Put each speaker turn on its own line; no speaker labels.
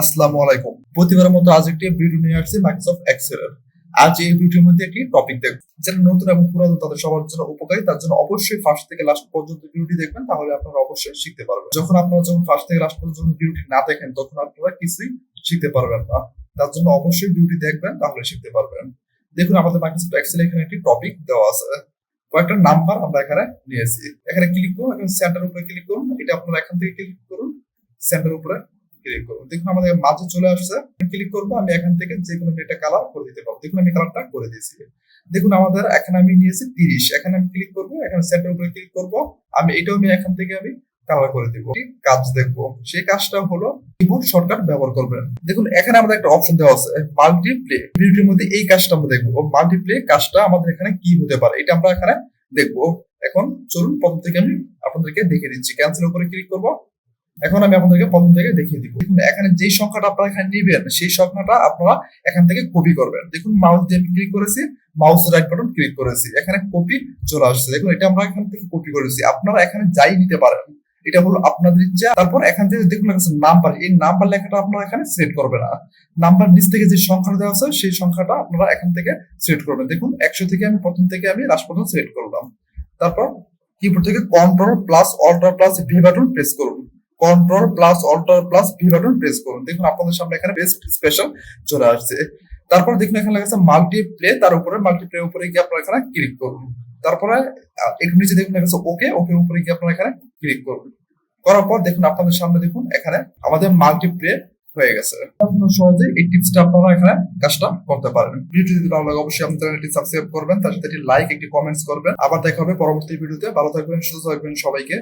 আসসালামু আলাইকুম। প্রতিবারের মতো আজ একটি ভিডিও নিয়ে আসছি মাইক্রোসফট এক্সেল এর। আজ এই ভিডিওর মধ্যে একটি টপিক দেখব, যারা নতুন এবং পুরাতন তাদের সবার জন্য উপকারী। তার জন্য অবশ্যই ফার্স্ট থেকে লাস্ট পর্যন্ত ভিডিওটি দেখবেন, তাহলে আপনারা অবশ্যই শিখতে পারবেন। যখন ফার্স্ট থেকে লাস্ট পর্যন্ত ভিডিওটি না দেখেন, তখন আপনারা কিছুই শিখতে পারবেন না। তার জন্য অবশ্যই ভিডিওটি দেখবেন, তাহলে শিখতে পারবেন। দেখুন, আমাদের মাইক্রোসফট এক্সেল এখানে একটি টপিক দেওয়া আছে। কয়েকটা নাম্বার আমরা এখানে নিয়েছি। এখানে ক্লিক করুন, এখন সেন্টার উপরে ক্লিক করুন। এটা আপনারা এখান থেকে ক্লিক করুন, সেন্টার উপরে ক্লিক করুন। দেখুন আমাদের মাঝে চলে আসছে। ক্লিক করবো, আমি এখান থেকে যে কোনো একটা কালার করে দিতে পারবো। দেখুন আমি কালারটা করে দিয়েছি। দেখুন আমাদের এখানে আমি নিয়েছি 30। এখানে আমি ক্লিক করবো, এখানে সেন্টার উপরে ক্লিক করবো। আমি এখান থেকে আমি কালার করে দিব। কাজ দেখবো, সেই কাজটা হলো কিবোর্ড শর্টকাট ব্যবহার করবেন। দেখুন এখানে আমাদের একটা অপশন দেওয়া আছে মাল্টিপ্লে। ভিডিওটির মধ্যে এই কাজটা আমরা দেখবো। মাল্টিপ্লে কাজটা আমাদের এখানে কি হতে পারে, এটা আমরা এখানে দেখবো। এখন চলুন প্রথম থেকে আমি আপনাদেরকে দেখিয়ে দিচ্ছি। ক্যান্সেল উপরে ক্লিক করবো। এখন আমি আপনাদেরকে প্রথম থেকে দেখিয়ে দিব। দেখুন এখানে যে সংখ্যাটা আপনারা এখানে নেবেন, সেই সংখ্যাটা আপনারা এখান থেকে কপি করবেন। দেখুন মাউস দিয়ে আমি ক্লিক করেছি, মাউস রাইট বাটন ক্লিক করেছি, এখানে কপি চলে আসছে। দেখুন এটা আমরা এখান থেকে কপি করেছি। আপনারা এখানে যাই নিতে পারেন, এটা হলো আপনাদের ইচ্ছা। তারপর এখান থেকে দেখুন নাম্বার, এই নাম্বার লেখাটা আপনারা এখানে সিলেক্ট করবেন না। নাম্বার নিচ থেকে যে সংখ্যাটা দেওয়া আছে, সেই সংখ্যাটা আপনারা এখান থেকে সিলেক্ট করবেন। দেখুন 100 থেকে আমি প্রথম থেকে আমি লাস্ট পর্যন্ত সিলেক্ট করলাম। তারপর কিবোর্ড থেকে control plus alter plus V button press করুন। Control plus alter plus V button press করুন। দেখুন আপনাদের সামনে এখানে বেস্ট স্পেশাল চলে আসছে। তারপর দেখুন এখানে লেখা আছে মাল্টিপ্লে, তার উপরে মাল্টিপ্লে উপরে গিয়ে আপনারা এখানে ক্লিক করুন। তারপরে একটু নিচে দেখুন লেখা আছে ওকে, ওকে উপরে গিয়ে আপনারা এখানে ক্লিক করুন। করার পর দেখুন আপনাদের সামনে দেখুন এখানে আমাদের মাল্টিপ্লে হয়ে গেছে। আপনারা সহজে এই টিপসটা আপনারা এখানে কাজটা করতে পারেন। ভিডিওটি যদি ভালো লাগে অবশ্যই আমাদের চ্যানেলটি সাবস্ক্রাইব করবেন, তার সাথে একটি লাইক, একটি কমেন্টস করবেন। আবার দেখা হবে পরবর্তী ভিডিওতে। ভালো থাকবেন, সুস্থ থাকবেন, সবাইকে